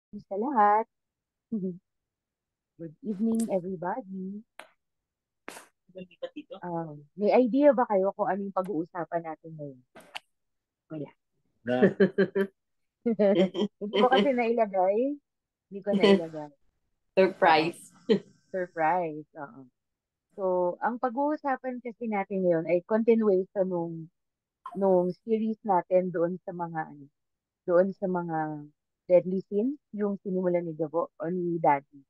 Sa lahat. Good evening, everybody. Lumipat dito. May idea ba kayo kung ano yung pag-uusapan natin ngayon? Wala. Na. Hindi ko kasi nailagay. Hindi ko nailagay. Oo. Surprise. Surprise. Oo. So, ang pag-uusapan kasi natin ngayon ay continuation nung series natin doon sa mga deadly sins, yung sinimulan ni Gabo o ni Daddy.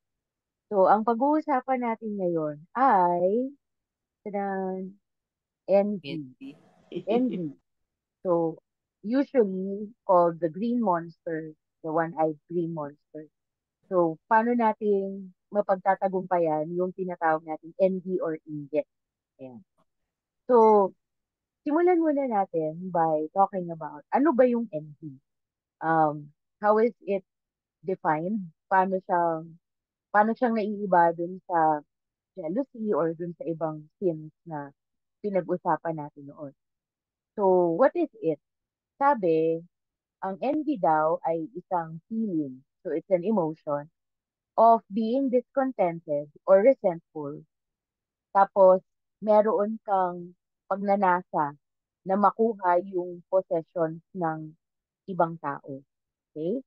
So, ang pag-uusapan natin ngayon ay tadan, envy. Candy. Envy. So, usually called the green monster, the one-eyed green monster. So, paano natin mapagtatagumpayan yung tinatawag natin envy or inggit? Ayan. So, simulan muna natin by talking about ano ba yung envy? How is it defined? Paano siyang naiiba dun sa jealousy or dun sa ibang sins na pinag-usapan natin noon? So, what is it? Sabi, ang envy daw ay isang feeling, so it's an emotion, of being discontented or resentful. Tapos, meron kang pagnanasa na makuha yung possessions ng ibang tao. Okay?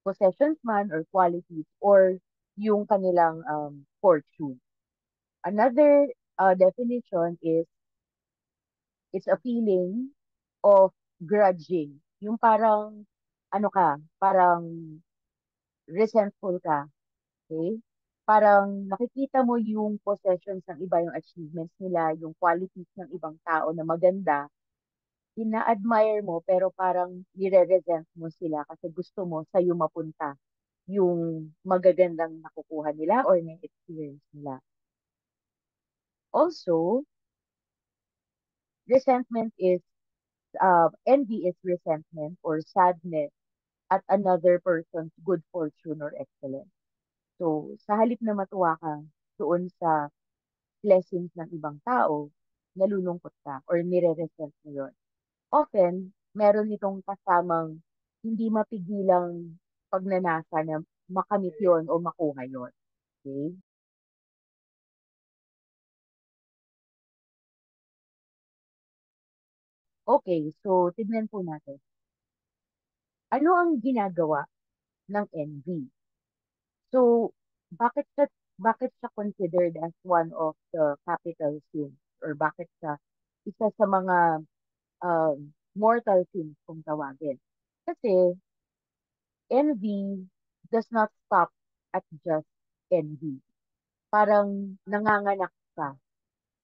Possessions man or qualities or yung kanilang fortune. Another definition is it's a feeling of grudging. Yung parang, ano ka, parang resentful ka. Okay? Parang nakikita mo yung possessions ng iba, yung achievements nila, yung qualities ng ibang tao na maganda, ina-admire mo, pero parang nire-resent mo sila kasi gusto mo sa'yo mapunta yung magagandang nakukuha nila or na-experience nila. Also, resentment is, envy is resentment or sadness at another person's good fortune or excellence. So, sa halip na matuwa ka doon sa blessings ng ibang tao, nalulungkot ka or nire-resent mo yun. Often, meron itong kasamang hindi mapigilang pagnanasa na makamit yon o makuha yon. Okay? Okay, so tignan po natin. Ano ang ginagawa ng envy? So, bakit siya considered as one of the capital sins or bakit siya isa sa mga mortal sins kung tawagin? Kasi envy does not stop at just envy. Parang nanganganak ka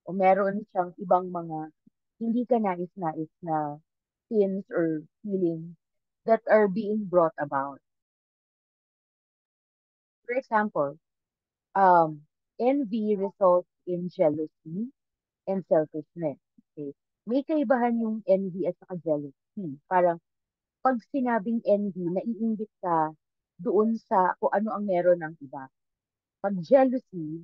o meron siyang ibang mga hindi ka nais-nais na sins or feelings that are being brought about. For example, envy results in jealousy and selfishness. Okay? May kaibahan yung envy at saka jealousy. Parang pag sinabing envy, naiinggit ka doon sa kung ano ang meron ng iba. Pag jealousy,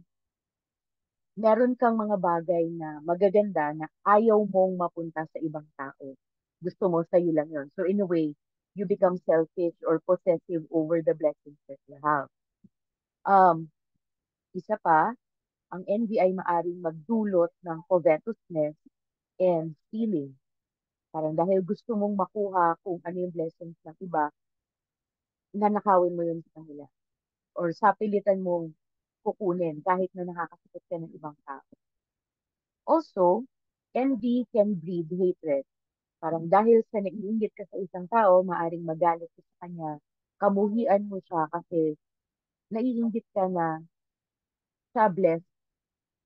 meron kang mga bagay na magaganda na ayaw mong mapunta sa ibang tao. Gusto mo sa'yo lang yun. So in a way, you become selfish or possessive over the blessings that you have. Um, Isa pa, ang envy ay maaring magdulot ng covetousness and stealing. Parang dahil gusto mong makuha kung ano yung blessings ng iba, nanakawin mo yun sa kanila. Or sapilitan mong kukunin kahit na nakakasakit ka ng ibang tao. Also, envy can breed hatred. Parang dahil sa naiinggit ka sa isang tao, maaring magalit ka sa kanya, kamuhian mo siya kasi naiinggit ka na siya blessed,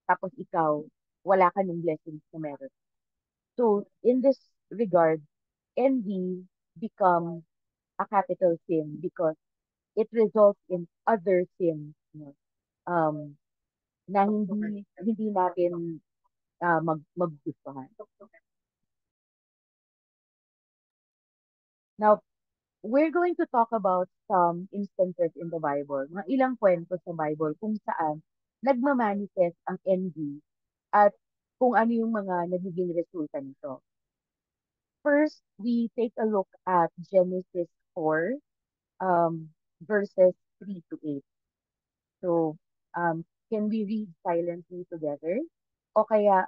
tapos ikaw, wala ka ng blessings na meron. So, in this regard, envy becomes a capital sin because it results in other sins, um, na hindi natin maggustuhan. Now, we're going to talk about some instances in the Bible, mga ilang kwento sa Bible kung saan nagmamanifest ang envy at kung ano yung mga nagiging resulta nito. First, we take a look at Genesis 4. verses 3 to 8. So, can we read silently together? O kaya,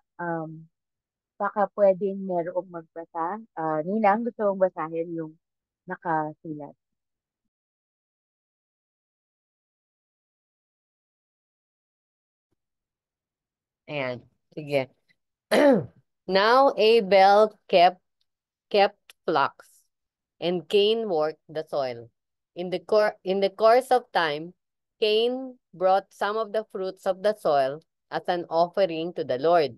baka pwedeng merong magbasa. Ninang, gusto mong basahin yung nakasulat? Ayan. Sige. Now Abel kept flocks, and Cain worked the soil. In the course of time, Cain brought some of the fruits of the soil as an offering to the Lord,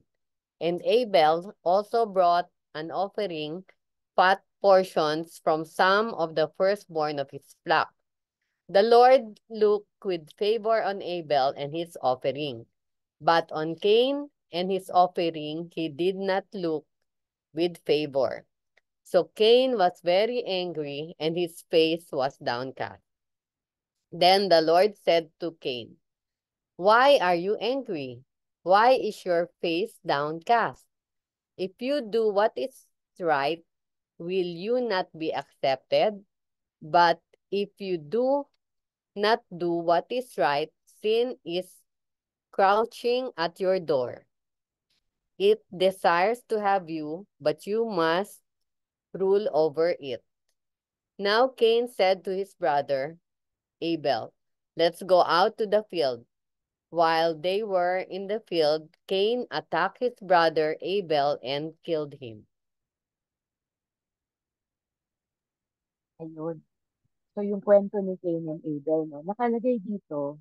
and Abel also brought an offering, fat portions from some of the firstborn of his flock. The Lord looked with favor on Abel and his offering, but on Cain and his offering he did not look with favor. So Cain was very angry, and his face was downcast. Then the Lord said to Cain, "Why are you angry? Why is your face downcast? If you do what is right, will you not be accepted? But if you do not do what is right, sin is crouching at your door. It desires to have you, but you must rule over it." Now Cain said to his brother Abel, "Let's go out to the field." While they were in the field, Cain attacked his brother Abel and killed him. Ayun. So, yung kwento ni Cain and Abel, no? Nakalagay dito,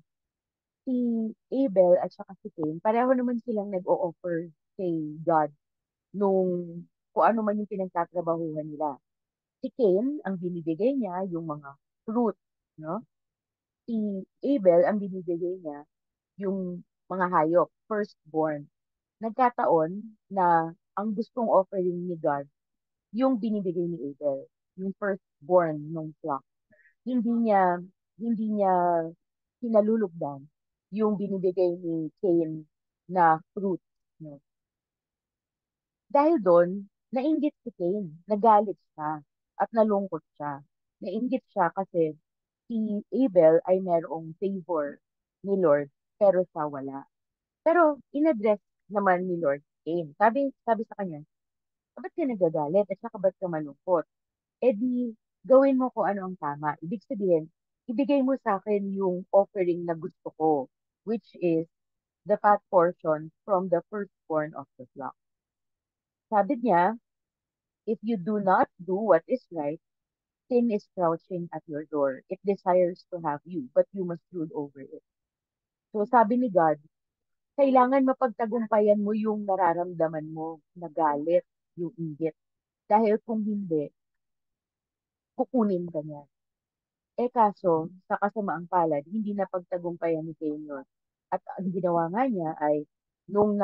si Abel at saka si Cain, pareho naman silang nag-o-offer kay God nung kung ano man yung pinagtatrabahuhan nila. Si Cain, ang binibigay niya yung mga fruit, no? Si Abel, ang binibigay niya yung mga hayop, firstborn. Nagkataon na ang gustong offering ni God, yung binibigay ni Abel, yung firstborn ng flock. Hindi niya, hindi niya kinalulugdan yung binibigay ni Cain na fruit. No? Dahil doon, nainggit si Cain, nagalit siya, at nalungkot siya. Nainggit siya kasi si Abel ay merong favor ni Lord, pero siya wala. Pero inaddress naman ni Lord Cain. Sabi sa kanya, ba't ka nagagalit at saka ba't ka malungkot? Eh di, gawin mo kung ano ang tama. Ibig sabihin, ibigay mo sa akin yung offering na gusto ko, which is the fat portion from the firstborn of the flock. Sabi niya, if you do not do what is right, sin is crouching at your door. It desires to have you, but you must rule over it. So sabi ni God, kailangan mapagtagumpayan mo yung nararamdaman mo na galit, yung inggit. Dahil kung hindi, kukunin ka niya. Eh kaso, sa kasamaang palad, hindi na pagtagumpayan ni Cain yun. At ang ginawa nga niya ay, nung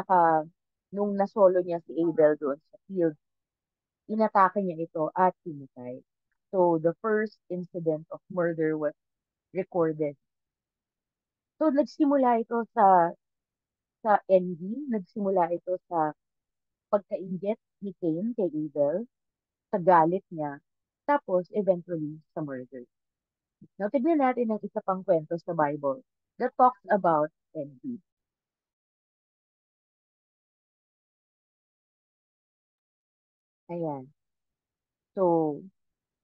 nasolo niya si Abel doon sa field, inatake niya ito at pinatay. So, the first incident of murder was recorded. So, nagsimula ito sa envy, nagsimula ito sa pagkainggit ni Cain kay Abel, sa galit niya, tapos eventually sa murder. Now, tignan natin ang isa pang kwento sa Bible that talks about envy. Ayan. So,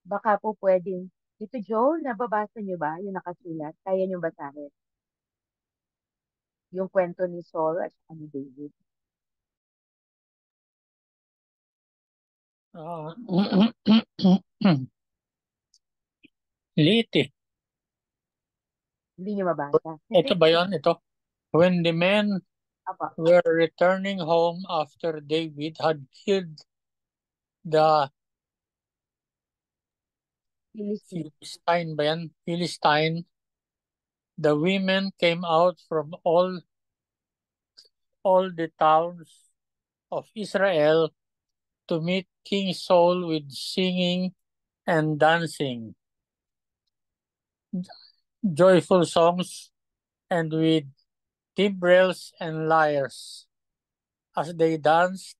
baka po pwedeng, Tito Joe, nababasa niyo ba yung nakasulat? Kaya niyo basahin? Yung kwento ni Saul at saka ni David. Liit eh. Hindi niyo mabasa. Ito ba yun? Ito. When the men Apa, were returning home after David had killed the Philistine. Philistine ba yan? Philistine, the women came out from all the towns of Israel to meet King Saul with singing and dancing, joyful songs, and with timbrels and lyres. As they danced,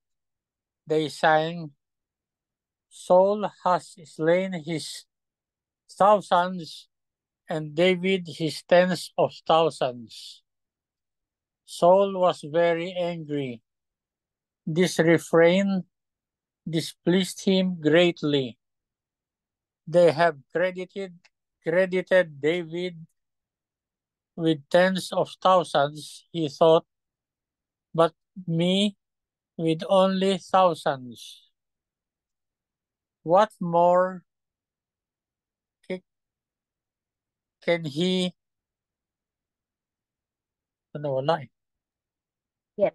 they sang, Saul has slain his thousands, and David his tens of thousands. Saul was very angry. This refrain displeased him greatly. They have credited David with tens of thousands, he thought, but me with only thousands. What more ca- can he... Ano, wala eh. Yes.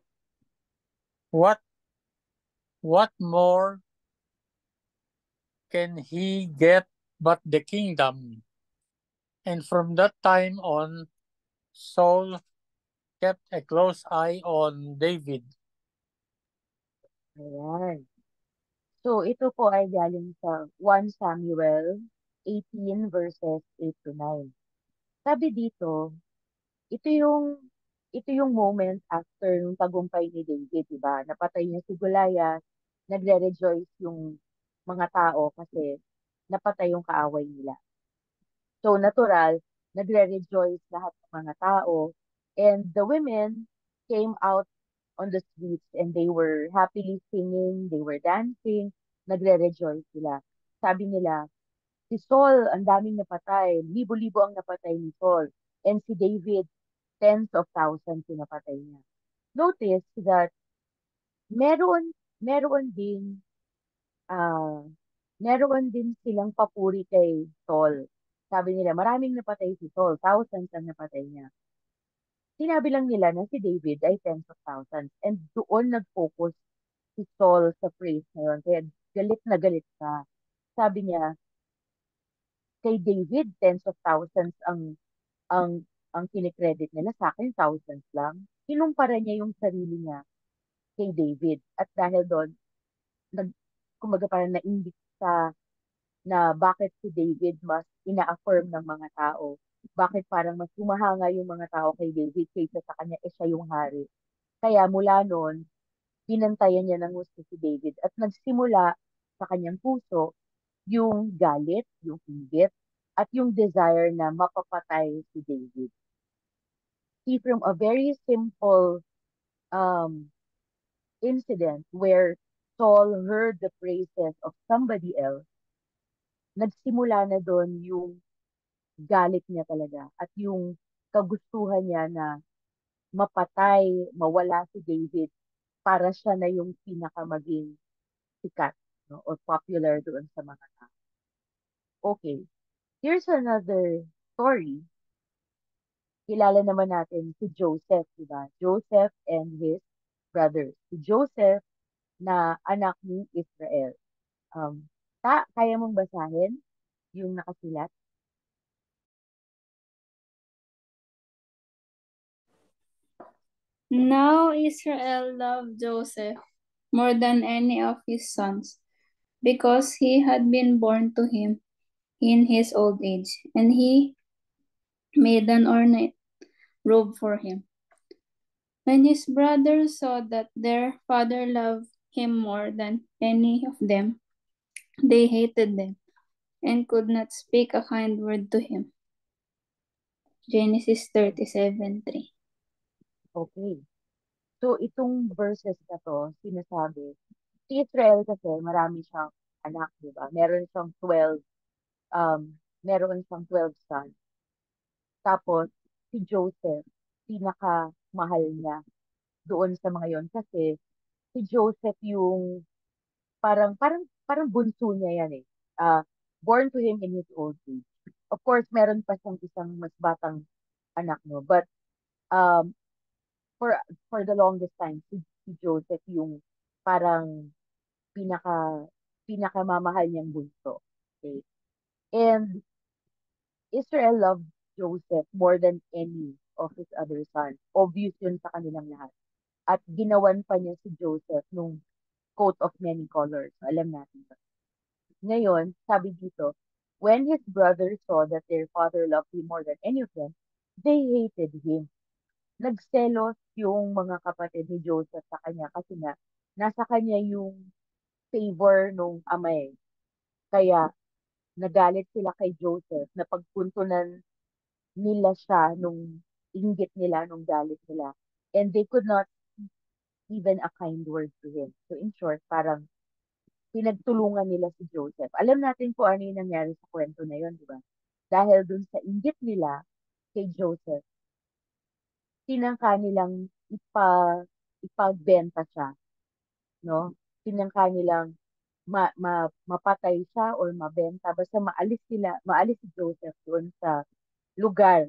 What more can he get but the kingdom? And from that time on, Saul kept a close eye on David. Ayan. So, ito po ay galing sa 1 Samuel 18 verses 8 to 9. Sabi dito, ito yung ito yung moment after nung tagumpay ni David, di ba? Napatay niya si Goliath, nagre-rejoice yung mga tao kasi napatay yung kaaway nila. So, natural, nagre-rejoice lahat ng mga tao. And the women came out on the streets and they were happily singing, they were dancing, nagre-rejoice sila. Sabi nila, si Saul, ang daming napatay, libo-libo ang napatay ni Saul. And si David, tens of thousands yung napatay niya. Notice that meron, meron din, ah, meron din silang papuri kay Saul. Sabi nila, maraming napatay si Saul, thousands ang napatay niya. Sinabi lang nila na si David ay tens of thousands. And doon nag-focus si Saul sa praise na yun. Kaya galit na galit ka. Sabi niya, kay David, tens of thousands ang ang kinikredit nila. Sa akin, thousands lang. Kinumpara niya yung sarili niya kay David. At dahil doon, nag, kumbaga parang naimbit sa na bakit si David mas ina-affirm ng mga tao. Bakit parang mas humahanga yung mga tao kay David kaysa sa kanya, siya yung hari. Kaya mula noon, pinantayan niya ng gusto si David at nagsimula sa kanyang puso yung galit, yung inggit, at yung desire na mapapatay si David. See, from a very simple um, incident where Saul heard the praises of somebody else, nagsimula na doon yung galit niya talaga at yung kagustuhan niya na mapatay, mawala si David para siya na yung pinaka maging sikat, no, or popular doon sa mga tao. Okay, here's another story. Kilala naman natin si Joseph, di ba? Joseph and his brothers. Si Joseph na anak ni Israel. Kaya mong basahin yung nakasulat? Now Israel loved Joseph more than any of his sons, because he had been born to him in his old age, and he made an ornate robe for him. When his brothers saw that their father loved him more than any of them, they hated them and could not speak a kind word to him. Genesis 37:3. Okay. So, itong verses na to, sinasabi, si Israel kasi marami siyang anak, di ba? Meron siyang 12 sons. Tapos, si Joseph, pinaka-mahal niya doon sa mga yon kasi si Joseph yung parang bunso niya yan eh. Uh, Born to him in his old age. Of course, meron pa siyang isang mas batang anak, no? But um, for for the longest time, si Joseph yung parang pinaka pinakamamahal niyang bunso. Okay? And Israel loved Joseph more than any of his other sons. Obvious yun sa kanilang lahat. At ginawan pa niya si Joseph nung coat of many colors. Alam natin ba? Ngayon, sabi dito, when his brothers saw that their father loved him more than any of them, they hated him. Nagselos yung mga kapatid ni Joseph sa kanya kasi nga, nasa kanya yung favor nung ama eh. Kaya, nagalit sila kay Joseph na pagpuntunan nila siya nung inggit nila, nung galit nila. And they could not even a kind word to him. So in short, parang pinagtulungan nila si Joseph. Alam natin kung ano yung nangyari sa kwento na yun, di ba? Dahil dun sa inggit nila kay Joseph, tinangka nilang ipagbenta siya, no? Tinangka nilang mapatay siya or mabenta. Basta maalis si Joseph doon sa lugar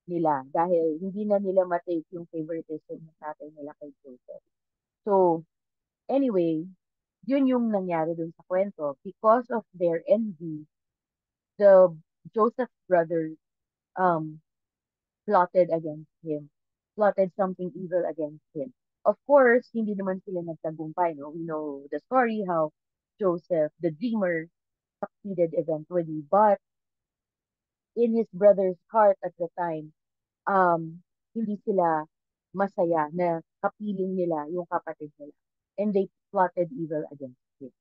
nila dahil hindi na nila matake yung favoritism ng tatay nila kay Joseph. So, anyway, yun yung nangyari dun sa kwento. Because of their envy, the Joseph's brothers um, plotted against him, plotted something evil against him. Of course, hindi naman sila nagtagumpay, no? We know the story how Joseph, the dreamer, succeeded eventually. But in his brother's heart at the time, hindi sila masaya na kapiling nila yung kapatid nila. And they plotted evil against him.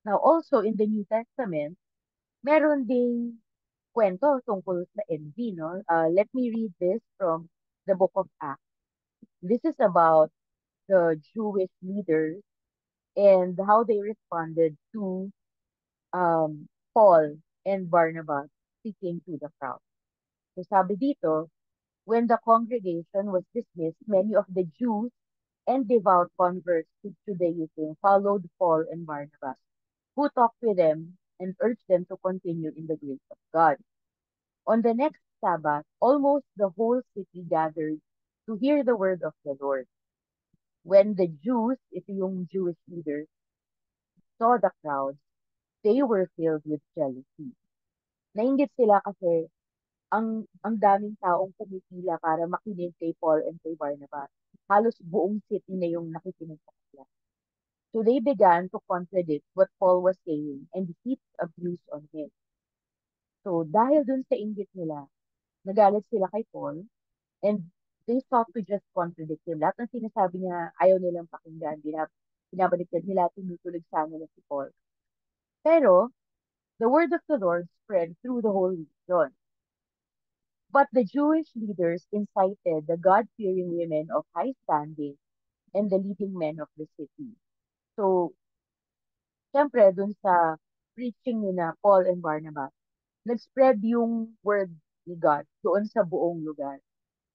Now also in the New Testament, meron ding kwento tungkol sa envy, no? Let me read this from the book of Acts. This is about the Jewish leaders and how they responded to Paul and Barnabas speaking to the crowd. So sabi dito, when the congregation was dismissed, many of the Jews and devout converts to Judaism followed Paul and Barnabas, who talked with them and urged them to continue in the grace of God. On the next Sabbath, almost the whole city gathered to hear the word of the Lord. When the Jews, ito yung Jewish leaders, saw the crowds, they were filled with jealousy. Nainggit sila kasi ang daming taong pumipila para makinig kay Paul and kay Barnabas. Halos buong city na yung nakikinig sa kanila. So they began to contradict what Paul was saying and heaped abuse on him. So dahil dun sa inggit nila, nagalit sila kay Paul and they sought to just contradict him. Lahat ng sinasabi niya, ayaw nilang pakinggan. Binabaliktad nila, tinutulig sa nila si Paul. Pero, the word of the Lord spread through the whole region. But the Jewish leaders incited the God-fearing women of high standing and the leading men of the city. So, syempre, dun sa preaching ni na Paul and Barnabas, nag-spread yung word ni God doon sa buong lugar.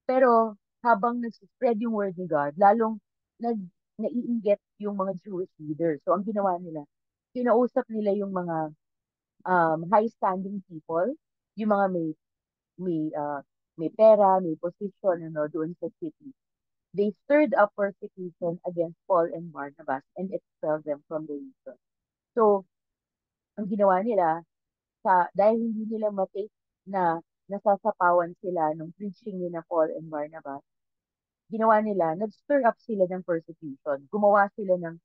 Pero, habang nag-spread yung word ni God, lalong naiinggit yung mga Jewish leaders. So, ang ginawa nila, kinausap nila yung mga high-standing people, yung mga may, uh, may pera, may position, doon sa city. They stirred up persecution against Paul and Barnabas and expelled them from the region. So, ang ginawa nila, dahil hindi nila matake na nasasapawan sila nung preaching ni na Paul and Barnabas, ginawa nila, nag-stir up sila ng persecution. Gumawa sila ng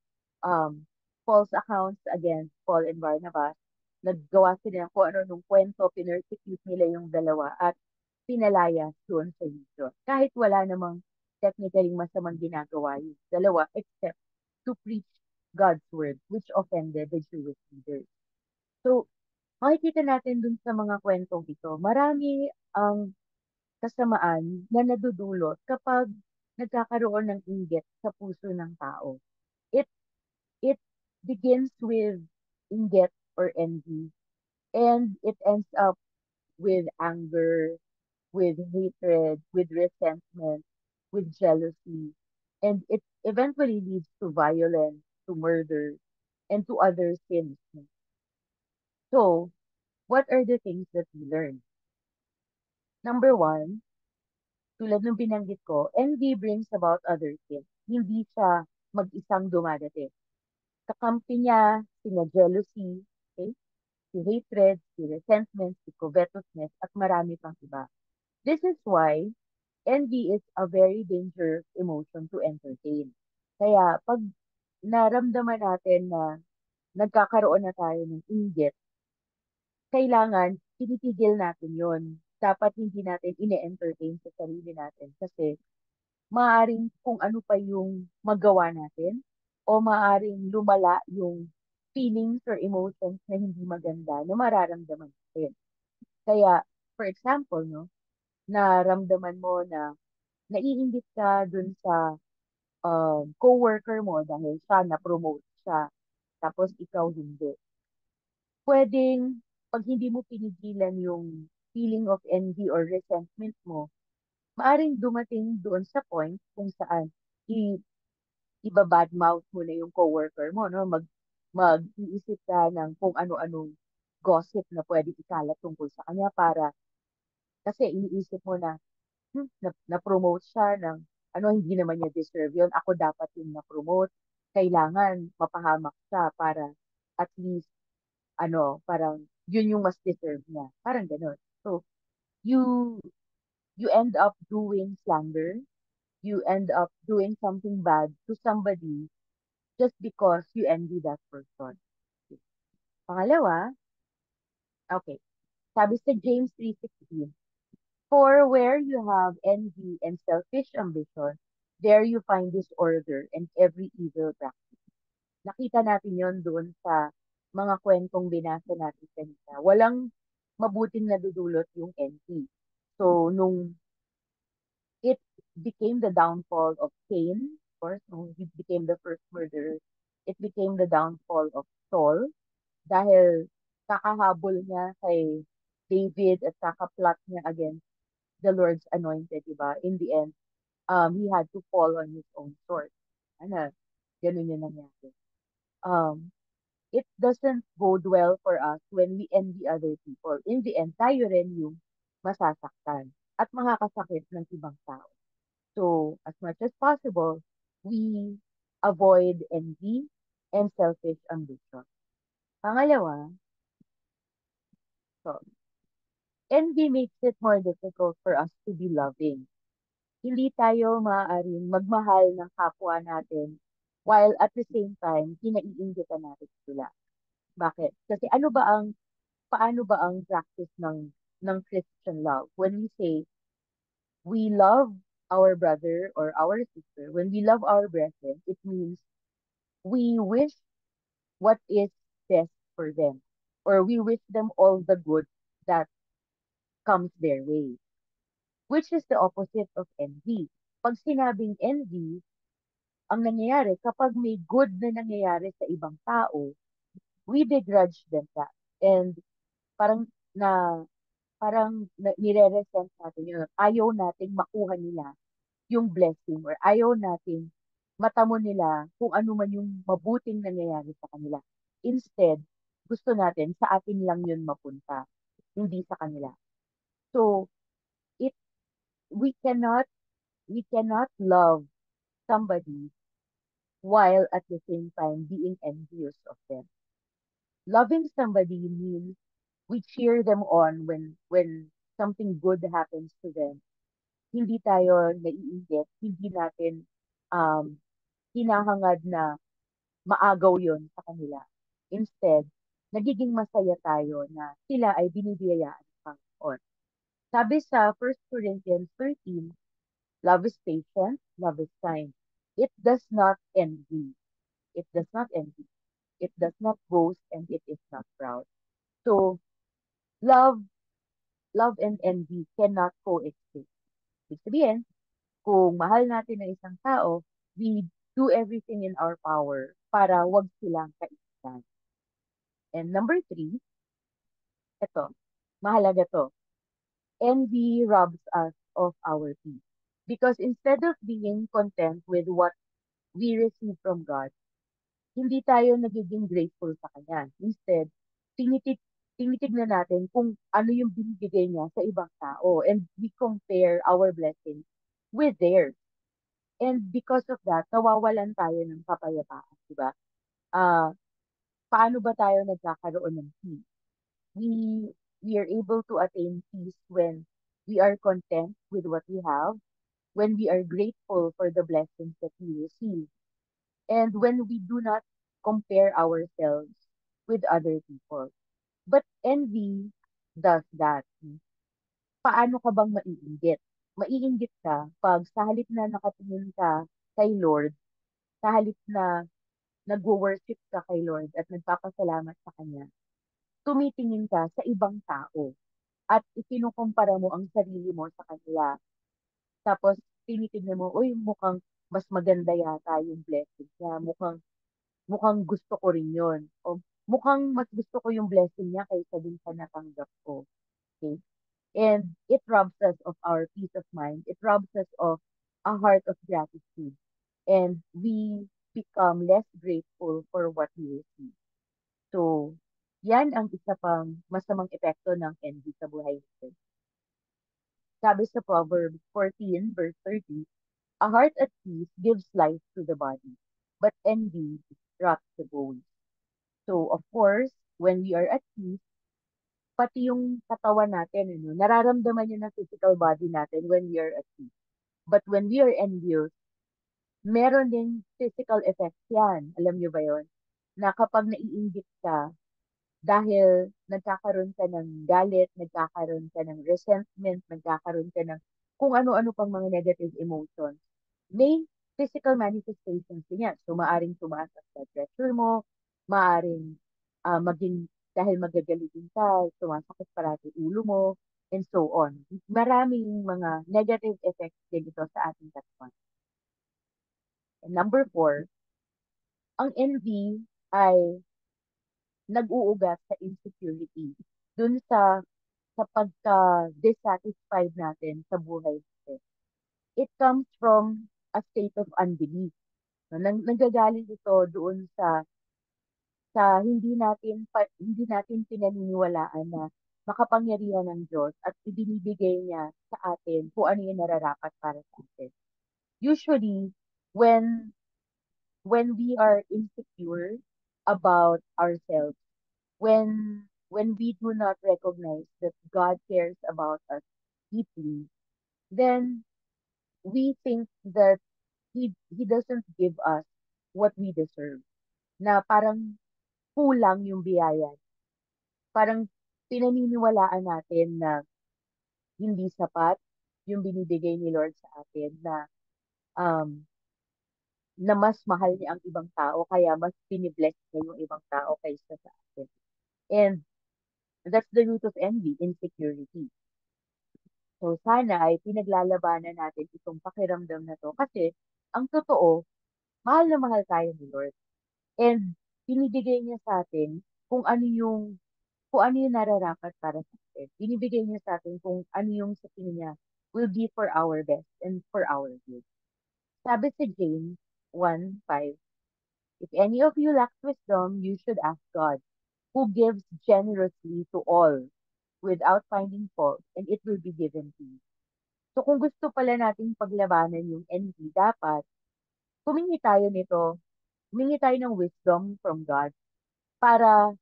false accounts against Paul and Barnabas. Naggawa sila ng kung ano nung kwento, pinersecute nila yung dalawa at pinalaya doon sa region. Kahit wala namang technically masamang ginagawa yung dalawa except to preach God's word which offended the Jewish leaders. So, makikita natin dun sa mga kwentong ito, marami ang kasamaan na nadudulot kapag nagkakaroon ng inggit sa puso ng tao. It it begins with inggit or envy and it ends up with anger, with hatred, with resentment, with jealousy, and it eventually leads to violence, to murder, and to other sins. So, what are the things that we learn? Number one, tulad ng binanggit ko, envy brings about other sins. Hindi siya mag-isang dumadating. Kakampi niya sina jealousy, okay? Si hatred, si resentment, si covetousness, at marami pang iba. This is why envy is a very dangerous emotion to entertain. Kaya pag naramdaman natin na nagkakaroon na tayo ng inggit, kailangan tinitigil natin yon. Dapat hindi natin ine-entertain sa sarili natin kasi maaaring kung ano pa yung magawa natin o maaaring lumala yung feelings or emotions na hindi maganda na mararamdaman natin. Kaya for example, no, naramdaman mo na naiinggit ka dun sa coworker mo dahil siya na-promote siya, tapos ikaw hindi. Pwedeng, pag hindi mo pinigilan yung feeling of envy or resentment mo, maaring dumating doon sa point kung saan iba-badmouth mo na yung coworker mo, no? Mag-iisip ka ng kung ano-anong gossip na pwede ikalat tungkol sa kanya para, kasi iniisip mo na, na-promote siya ng, hindi naman niya deserve yun. Ako dapat yung na-promote. Kailangan mapahamak siya para at least, parang yun yung mas deserve niya. Parang ganun. So, you, you end up doing slander. You end up doing something bad to somebody just because you envy that person. Pangalawa, okay, sabi sa James 3:16, for where you have envy and selfish ambition, there you find disorder and every evil practice. Nakita natin yon doon sa mga kwentong binasa natin kanina. Walang mabuting nadudulot yung envy. So, nung it became the downfall of Cain, of course, nung he became the first murderer, it became the downfall of Saul dahil kakahabol niya kay David at kakaplot niya against the Lord's anointed, diba? In the end, he had to fall on his own sword. Ano, ganun yung nangyari. It doesn't bode well for us when we envy other people. In the end, tayo rin yung masasaktan at makakasakit ng ibang tao. So, as much as possible, we avoid envy and selfish ambition. Pangalawa, so, envy makes it more difficult for us to be loving. Hindi tayo maaaring magmahal ng kapwa natin while at the same time, kinaiingitan natin sila. Bakit? Kasi paano ba ang practice ng Christian love? When we say, we love our brother or our sister, when we love our brethren, it means we wish what is best for them. Or we wish them all the good that comes their way. Which is the opposite of envy. Pag sinabing envy, ang nangyayari, kapag may good na nangyayari sa ibang tao, we begrudge them that. And parang nire-resent natin yun. Ayaw nating makuha nila yung blessing or ayaw nating matamo nila kung ano man yung mabuting nangyayari sa kanila. Instead, gusto natin sa atin lang yun mapunta, hindi sa kanila. So, it we cannot love somebody while at the same time being envious of them. Loving somebody means we cheer them on when something good happens to them. Hindi tayo naiinggit, hindi natin um, hinahangad na maagaw yon sa kanila. Instead, nagiging masaya tayo na sila ay binibiyayaan ng Panginoon. Sabi sa 1 Corinthians 13, love is patient, love is kind. It does not envy. It does not envy. It does not boast, and it is not proud. So, love, love and envy cannot coexist. Ibig sabihin, kung mahal natin ang isang tao, we do everything in our power para wag silang kaibigan. And number 3, ito, mahalaga to. Envy robs us of our peace. Because instead of being content with what we receive from God, hindi tayo nagiging grateful sa Kanya. Instead, tinitignan natin kung ano yung binibigay niya sa ibang tao. And we compare our blessings with theirs. And because of that, nawawalan tayo ng kapayapaan, di ba? Paano ba tayo nagkakaroon ng peace? We are able to attain peace when we are content with what we have, when we are grateful for the blessings that we receive, and when we do not compare ourselves with other people. But envy does that. Paano ka bang maiinggit? Maiinggit ka pag sa halip na nakatingin ka kay Lord, sa halip na nagwo-worship ka kay Lord at nagpapasalamat sa Kanya, tumitingin ka sa ibang tao at ikinukumpara mo ang sarili mo sa kanila. Tapos, tinitignan mo, uy, mukhang mas maganda yata yung blessing niya. Mukhang gusto ko rin yun. O mukhang mas gusto ko yung blessing niya kaysa dun sa natanggap ko. Okay? And it robs us of our peace of mind. It robs us of a heart of gratitude. And we become less grateful for what we receive. So, yan ang isa pang masamang epekto ng envy sa buhay natin. Sabi sa Proverbs 14, verse 30, a heart at peace gives life to the body, but envy rots the bones. So, of course, when we are at peace, pati yung katawan natin, nararamdaman yun ng physical body natin when we are at peace. But when we are envious, meron ding physical effects yan. Alam niyo ba yon? Na kapag naiinggit ka, dahil nagkakaroon ka ng galit, nagkakaroon ka ng resentment, nagkakaroon ka ng kung ano-ano pang mga negative emotions, may physical manifestations din yan. So, maaring tumaas ang blood pressure mo, maaring maging, dahil magagalitin ka, sumasakit parati ulo mo, and so on. Maraming mga negative effects din ito sa ating katawan. And number 4, ang envy ay nag-uugat sa insecurity. Dun sa pagka-dissatisfied natin sa buhay natin. It comes from a state of unbelief. No? Nanggagaling ito doon sa hindi natin pinaniniwalaan na makapangyarihan ng Diyos at ibinibigay niya sa atin kung ano yung nararapat para sa atin. Usually, when we are insecure about ourselves, when we do not recognize that God cares about us deeply, then we think that he doesn't give us what we deserve. Na parang kulang yung biyaya. Parang pinaniniwalaan natin na hindi sapat yung binibigay ni Lord sa atin um, na mas mahal niya ang ibang tao kaya mas binibless niya yung ibang tao kaysa sa atin. And that's the root of envy, insecurity. So sana ay pinaglalabanan natin itong pakiramdam na to kasi ang totoo, mahal na mahal tayo ni Lord. And binibigay niya sa atin kung ano yung nararapat para sa atin. Binibigay niya sa atin kung ano yung sa tingin niya will be for our best and for our good. Sabi sa James 1:5, if any of you lacks wisdom, you should ask God, who gives generously to all without finding fault, and it will be given to you. So kung gusto pala nating paglabanan yung envy, dapat humingi tayo nito, humingi tayo ng wisdom from God para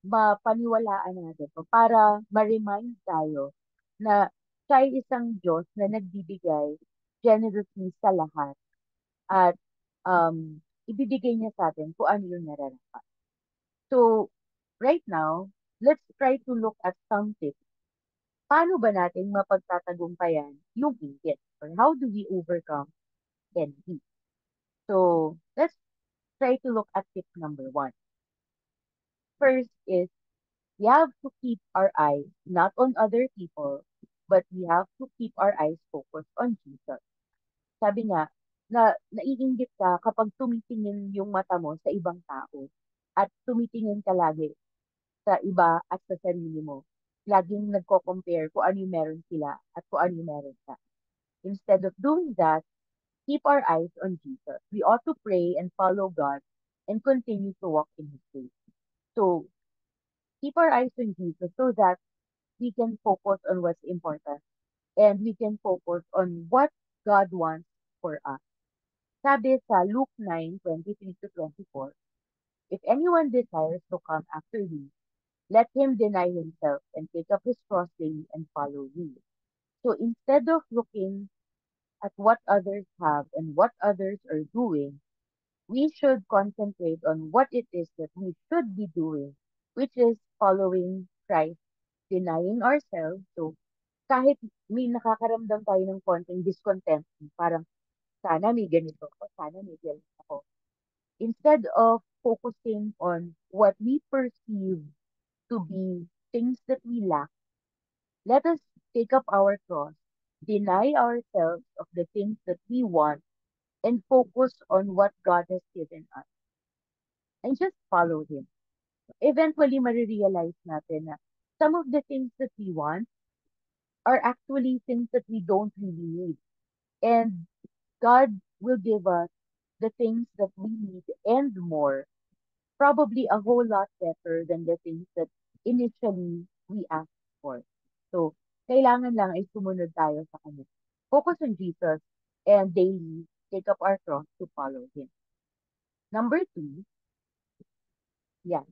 mapaniwalaan natin o para ma-remind tayo na siya ay isang Diyos na nagbibigay generously sa lahat at ibibigay niya sa atin kung ano yung nararapat. So, right now, let's try to look at some tips. Paano ba natin mapagtatagumpayan yung inggit? Or how do we overcome envy? So, let's try to look at tip number 1. First is, we have to keep our eyes not on other people, but we have to keep our eyes focused on Jesus. Sabi nga, na naiinggit ka kapag tumitingin yung mata mo sa ibang tao at tumitingin ka lagi sa iba at sa sarili mo. Laging nagko-compare kung ano yung meron sila at kung ano yung meron ka. Instead of doing that, keep our eyes on Jesus. We ought to pray and follow God and continue to walk in His way. So, keep our eyes on Jesus so that we can focus on what's important and we can focus on what God wants for us. Sabi sa Luke 9:23-24, if anyone desires to come after me, let him deny himself and take up his cross daily and follow me. So instead of looking at what others have and what others are doing, we should concentrate on what it is that we should be doing, which is following Christ, denying ourselves. So kahit may nakakaramdam tayo ng konting discontent, parang sana may ganito ako, sana may ganito ako. Instead of focusing on what we perceive to be things that we lack, Let us take up our cross, deny ourselves of the things that we want, and focus on what God has given us, and just follow Him. Eventually, marirealize natin na some of the things that we want are actually things that we don't really need. And God will give us the things that we need and more, probably a whole lot better than the things that initially we asked for. So, kailangan lang ay sumunod tayo sa Kanya. Focus on Jesus and daily take up our cross to follow Him. Number 2, yan.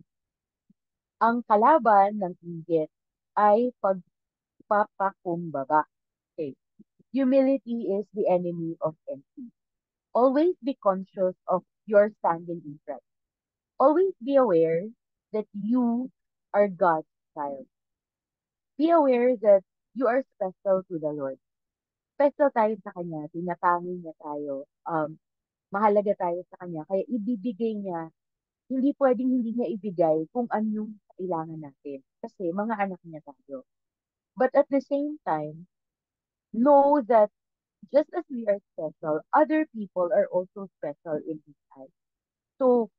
Ang kalaban ng inggit ay pagpapakumbaba. Okay. Humility is the enemy of envy. Always be conscious of your standing in Christ. Always be aware that you are God's child. Be aware that you are special to the Lord. Special tayo sa Kanya, tinatanging niya tayo, mahalaga tayo sa Kanya, kaya ibibigay niya, hindi pwedeng hindi niya ibigay kung ano yung kailangan natin. Kasi mga anak niya tayo. But at the same time, know that just as we are special, other people are also special in His eyes. So,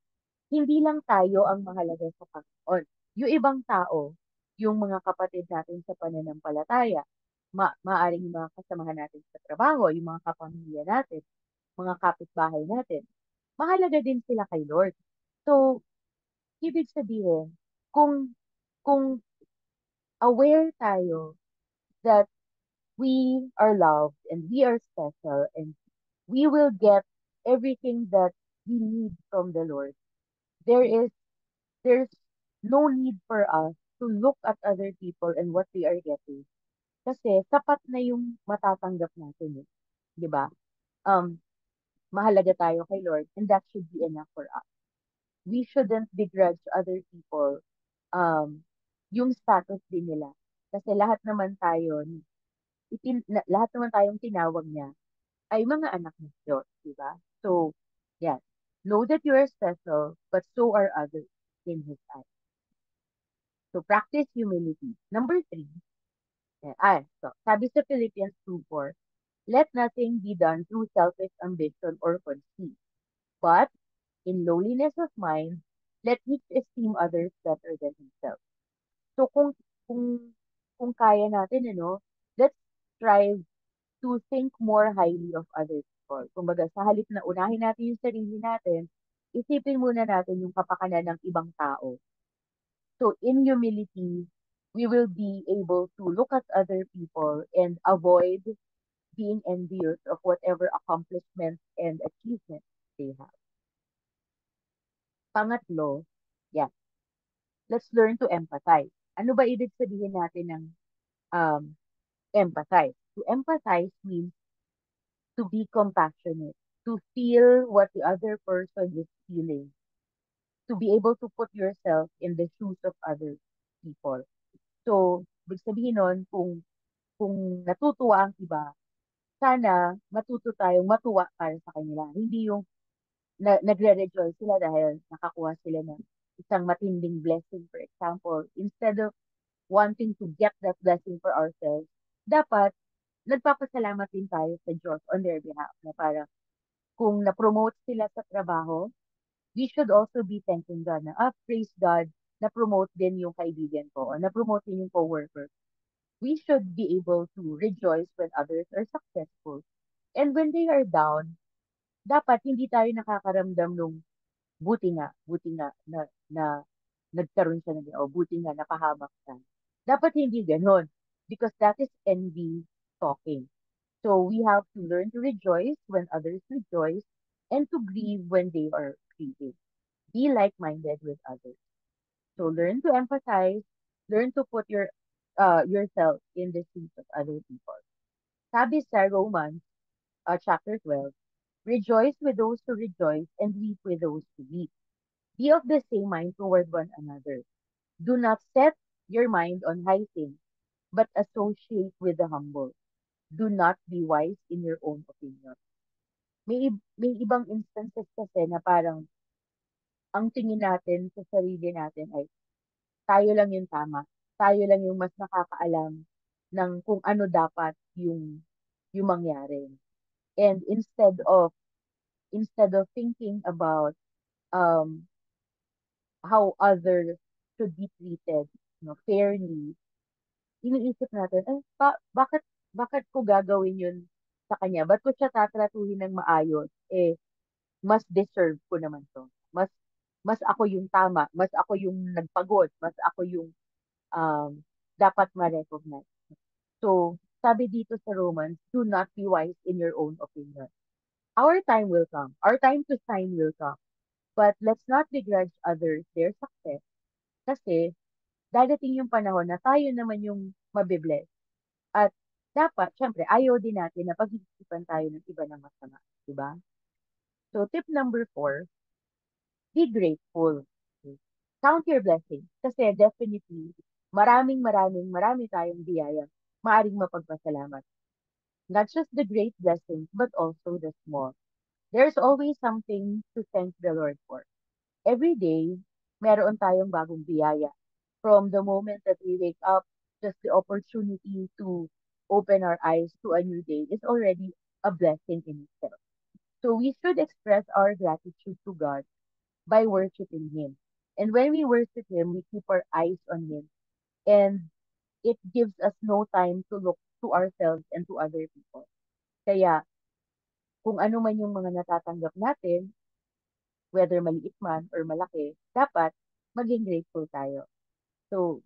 hindi lang tayo ang mahalaga sa Panginoon. Yung ibang tao, yung mga kapatid natin sa pananampalataya, maaring yung mga kasamahan natin sa trabaho, yung mga kapamilya natin, mga kapitbahay natin, mahalaga din sila kay Lord. So, ibig sabihin, kung aware tayo that we are loved and we are special and we will get everything that we need from the Lord, there is there's no need for us to look at other people and what they are getting. Kasi sapat na yung matatanggap natin eh. 'Di ba? Um, mahalaga tayo kay Lord and that should be enough for us. We shouldn't begrudge other people yung status din nila. Kasi lahat naman tayo, lahat naman tayong tinawag niya ay mga anak ng Diyos, di ba? So, yeah. Know that you are special, but so are others in His eyes. So, practice humility. Number 3, so, sabi sa Philippians 2:4, let nothing be done through selfish ambition or conceit, but in lowliness of mind, let each esteem others better than himself. So, kung, kung kaya natin, let's strive to think more highly of other people. Kumbaga, sa halip na unahin natin yung sarili natin, isipin muna natin yung kapakanan ng ibang tao. So, in humility, we will be able to look at other people and avoid being envious of whatever accomplishments and achievements they have. Pangatlo, yeah, let's learn to empathize. Ano ba ibig sabihin natin ng um, empathize? To empathize means to be compassionate, to feel what the other person is feeling, to be able to put yourself in the shoes of other people. So, ibig sabihin nun, kung natutuwa ang iba, sana matuto tayong matuwa para sa kanila. Hindi yung nagre-rejoice sila dahil nakakuha sila ng isang matinding blessing, for example. Instead of wanting to get that blessing for ourselves, dapat nagpapasalamat din tayo sa Diyos on their behalf na parang kung na-promote sila sa trabaho, we should also be thanking God na, praise God, na-promote din yung kaibigan ko o na-promote din yung coworker. We should be able to rejoice when others are successful. And when they are down, dapat hindi tayo nakakaramdam nung buti nga na nagkaroon siya ng, o buti nga napahamak siya. Dapat hindi ganon because that is envy talking. So we have to learn to rejoice when others rejoice and to grieve when they are grieving. Be like-minded with others. So learn to empathize, learn to put yourself in the shoes of other people. Sabi sa Romans chapter 12, rejoice with those who rejoice and weep with those who weep. Be of the same mind toward one another. Do not set your mind on high things, but associate with the humble. Do not be wise in your own opinion. May ibang instances kasi na parang ang tingin natin sa sarili natin ay tayo lang yung tama. Tayo lang yung mas nakakaalam ng kung ano dapat yung mangyari. And instead of thinking about um how others should be treated, fairly, iniisip natin, eh, bakit ko gagawin yun sa kanya? Ba't ko siya tatratuhin ng maayos? Eh, mas deserve ko naman to. Mas ako yung tama, mas ako yung nagpagod, mas ako yung dapat ma-recognize. So, sabi dito sa Romans, do not be wise in your own opinion. Our time will come. Our time to shine will come. But let's not begrudge others their success. Kasi, dadating yung panahon na tayo naman yung mabibless. At dapat, syempre, ayaw din natin na pag-iisipan tayo ng iba ng masama. Diba? So, tip number 4, be grateful. Count your blessings. Kasi definitely, marami tayong biyaya maaring mapagpasalamat. Not just the great blessings, but also the small. There's always something to thank the Lord for. Every day, meron tayong bagong biyaya. From the moment that we wake up, just the opportunity to open our eyes to a new day is already a blessing in itself. So we should express our gratitude to God by worshiping Him. And when we worship Him, we keep our eyes on Him. And it gives us no time to look to ourselves and to other people. Kaya, kung ano man yung mga natatanggap natin, whether maliit man or malaki, dapat maging grateful tayo. So,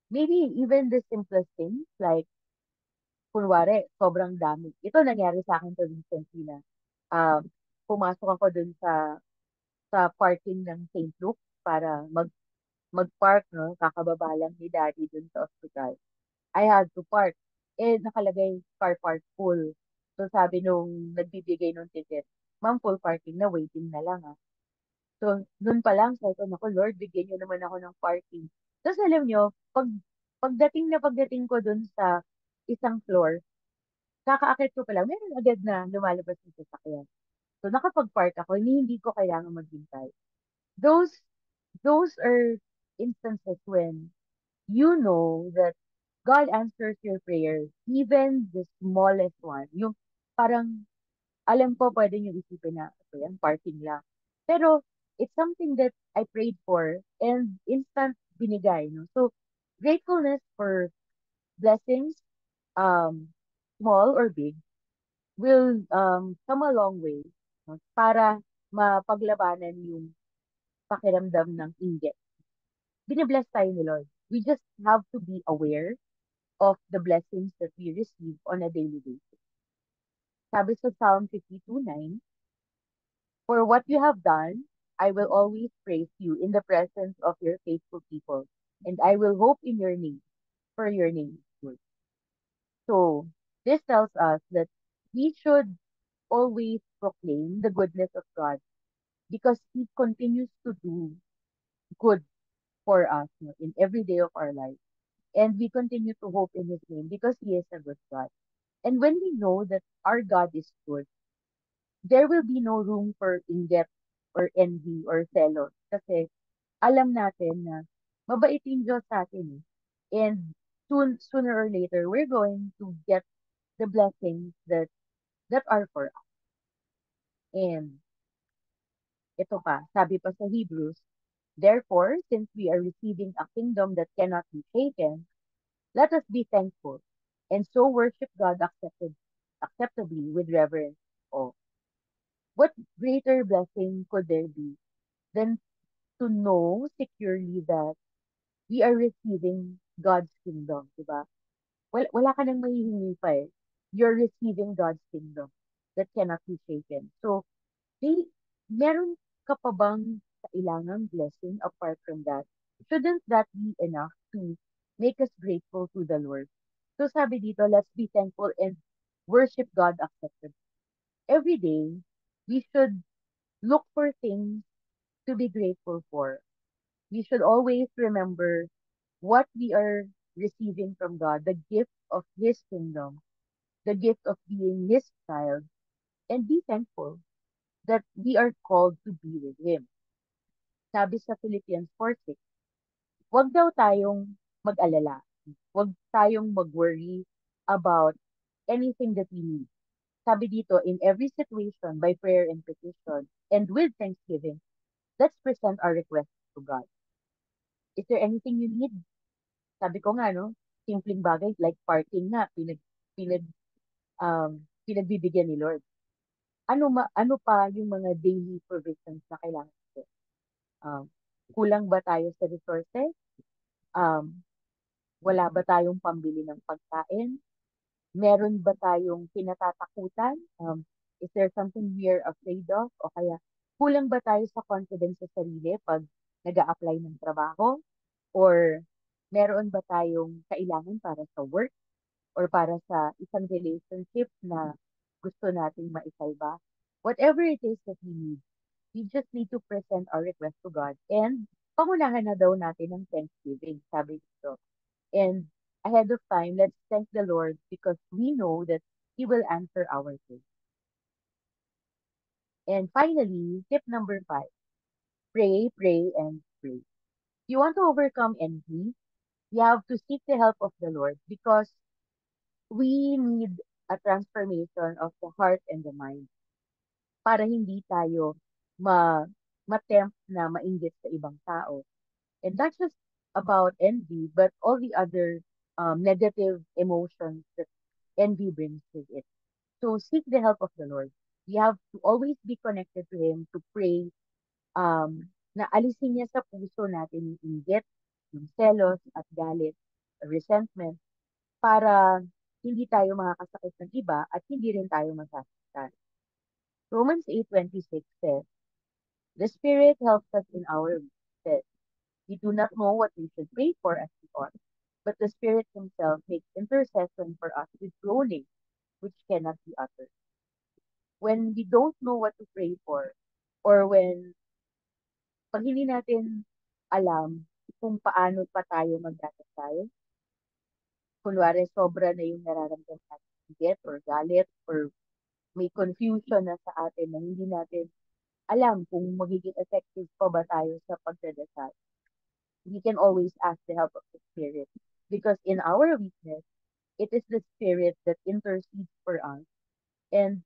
maybe even the simplest things like, kunwari, sobrang dami. Ito nangyari sa akin to recently na um, pumasok ako dun sa parking ng St. Luke para mag-park, no? Kakababa lang ni Daddy dun sa ospital. I had to park. Eh, nakalagay car park full. So, sabi nung nagbibigay nung ticket, ma'am, full parking na, waiting na lang ah. So, noon pa lang, sabi ko, naku Lord, bigyan niyo naman ako ng parking. Tapos alam niyo, pagdating ko dun sa isang floor, kakaakit ko pa lang, meron agad na lumalabas ng sasakyan. So, nakapag-park ako, hindi ko kailangan maghintay. Those, those are instances when you know that God answers your prayers, even the smallest one. Yung parang, alam ko pwede nyo isipin na, ito yan, parking lang. Pero, it's something that I prayed for and instant binigay. No? So, gratefulness for blessings, um, small or big, will come a long way, no? Para mapaglabanan yung pakiramdam ng inggit. Binibless tayo ni Lord. We just have to be aware of the blessings that we receive on a daily basis. Sabi sa Psalm 52:9, for what you have done, I will always praise you in the presence of your faithful people, and I will hope in your name, for your name is good. So, this tells us that we should always proclaim the goodness of God because He continues to do good for us, in every day of our life. And we continue to hope in His name because He is a good God. And when we know that our God is good, there will be no room for inggit or envy or selos. Kasi alam natin na mabait yung Diyos sa atin. And sooner or later, we're going to get the blessings that are for us. And ito pa, sabi pa sa Hebrews, therefore, since we are receiving a kingdom that cannot be shaken, let us be thankful and so worship God acceptably with reverence. Oh, what greater blessing could there be than to know securely that we are receiving God's kingdom, di ba? Wala ka nang mahihingi pa eh. You're receiving God's kingdom that cannot be shaken. So, may, meron ka pa bang kailangang blessing apart from that? Shouldn't that be enough to make us grateful to the Lord? So sabi dito, let's be thankful and worship God acceptably. Every day, we should look for things to be grateful for. We should always remember what we are receiving from God, the gift of His kingdom, the gift of being His child, and be thankful that we are called to be with Him. Sabi sa Philippians 4:6, huwag daw tayong mag-alala. anxiety. Huwag tayong mag-worry about anything that we need. Sabi dito, in every situation, by prayer and petition, and with thanksgiving, let's present our requests to God. Is there anything you need? Sabi ko nga, no, simpleng bagay like parking nga, pinag, pinagbibigyan ni Lord. Ano pa yung mga daily provisions na kailangan natin? Kulang ba tayo sa resources? Wala ba tayong pambili ng pagkain? Meron ba tayong kinatatakutan? Is there something we're afraid of? O kaya, kulang ba tayo sa confidence sa sarili pag nag-a-apply ng trabaho? Or meron ba tayong kailangan para sa work? Or para sa isang relationship na gusto nating maisalba? Whatever it is that we need, we just need to present our request to God. And pangunahan na daw natin ng thanksgiving, sabi dito. And ahead of time, let's thank the Lord because we know that He will answer our prayer. And finally, tip number 5, pray, pray, and pray. If you want to overcome envy, you have to seek the help of the Lord because we need a transformation of the heart and the mind para hindi tayo ma-tempt na mainggit sa ibang tao. And not just about envy, but all the other negative emotions that envy brings with it. So seek the help of the Lord. We have to always be connected to Him to pray na alisin niya sa puso natin yung inggit, yung selos at galit, resentment, para hindi tayo makakasakit ng iba at hindi rin tayo masasaktan. Romans 8:26 says, the Spirit helps us in our weakness. We do not know what we should pray for as we ought, but the Spirit Himself makes intercession for us with groaning which cannot be uttered. When we don't know what to pray for, or pag hindi natin alam kung paano pa tayo magdadasal, kunwari sobra na yung nararamdaman natin higit or galit or may confusion na sa atin na hindi natin alam kung magiging effective pa ba tayo sa pagdadasal. We can always ask the help of the Spirit because in our weakness, it is the Spirit that intercedes for us and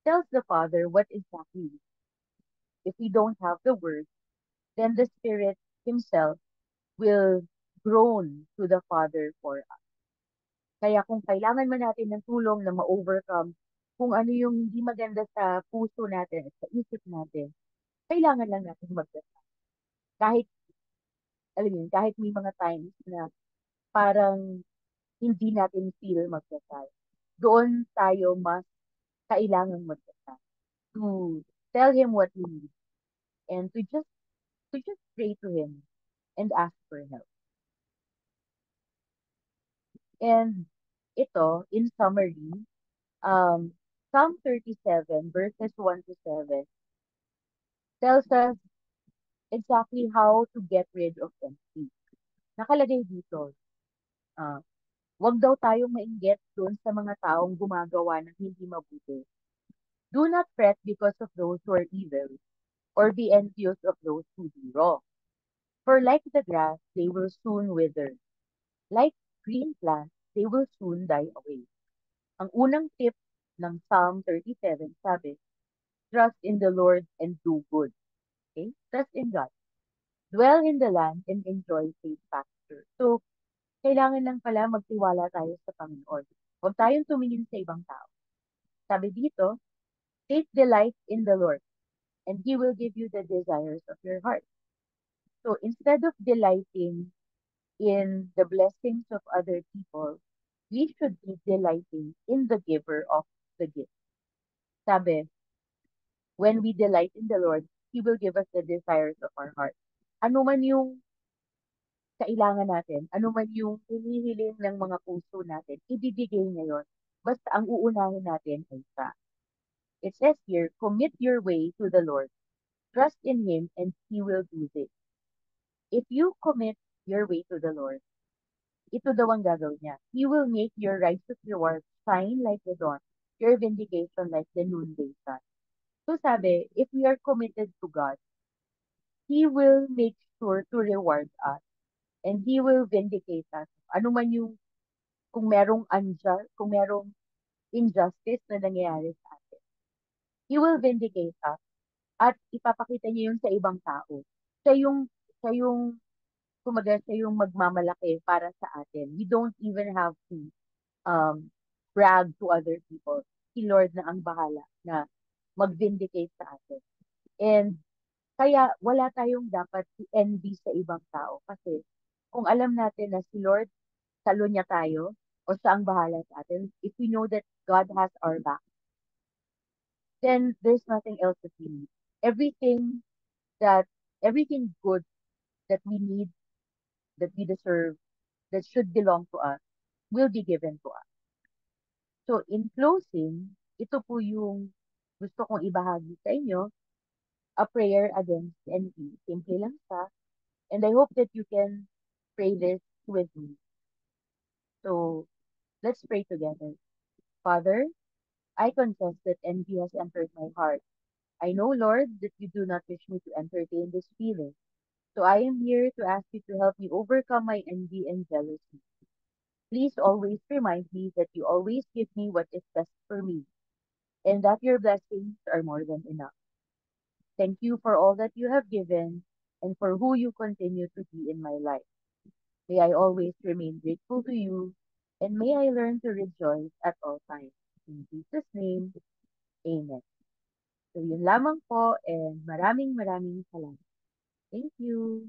tells the Father what exactly we need. If we don't have the word, then the Spirit Himself will groan to the Father for us. Kaya kung kailangan man natin ng tulong na ma-overcome kung ano yung hindi maganda sa puso natin at sa isip natin, kailangan lang natin magdasal. Kahit, alam mo yun, kahit may mga times na parang hindi natin feel magdasal. Doon tayo mas kailangan magdasal. To tell Him what we need and to just pray to Him and ask for help. And ito, in summary, Psalm 37 verses 1 to 7 tells us exactly how to get rid of envy. Nakalagay dito, wag daw tayong mainggit doon sa mga taong gumagawa ng hindi mabuti. Do not fret because of those who are evil, or be envious of those who do wrong. For like the grass, they will soon wither. Like green plants, they will soon die away. Ang unang tip ng Psalm 37, sabi, trust in the Lord and do good. Okay? Trust in God. Dwell in the land and enjoy safe pasture. So, kailangan lang pala magtiwala tayo sa Panginoon. Huwag tayong tumingin sa ibang tao. Sabi dito, take delight in the Lord and He will give you the desires of your heart. So, instead of delighting in the blessings of other people, we should be delighting in the giver of the gift. Sabi, when we delight in the Lord, He will give us the desires of our heart. Ano man yung kailangan natin, ano man yung hinihiling ng mga puso natin, ibibigay niya yun. Basta ang uunahin natin ay siya. It says here, commit your way to the Lord. Trust in Him and He will do this. If you commit your way to the Lord, ito daw ang gagawin niya. He will make your righteous reward shine like the dawn, your vindication like the noonday sun. So sabi, if we are committed to God, He will make sure to reward us and He will vindicate us ano man yung, kung merong kung merong injustice na nangyayari sa atin. He will vindicate us at ipapakita niya yun sa ibang tao. Siya yung, kumaga siya yung magmamalaki para sa atin. We don't even have to um, brag to other people. Si Lord na ang bahala na mag-vindicate sa atin. And kaya wala tayong dapat i-envy sa ibang tao kasi kung alam natin na si Lord, salo niya tayo o siya ang bahala sa atin, if we know that God has our back, then there's nothing else that we need. That, everything good that we need, that we deserve, that should belong to us, will be given to us. So in closing, ito po yung gusto kong ibahagi sa inyo, a prayer against envy. Simple lang siya. And I hope that you can pray this with me. So let's pray together. Father, I confess that envy has entered my heart. I know, Lord, that you do not wish me to entertain this feeling. So I am here to ask you to help me overcome my envy and jealousy. Please always remind me that you always give me what is best for me, and that your blessings are more than enough. Thank you for all that you have given and for who you continue to be in my life. May I always remain grateful to you, and may I learn to rejoice at all times. In Jesus' name, Amen. So yun lamang po, and maraming salamat. Thank you.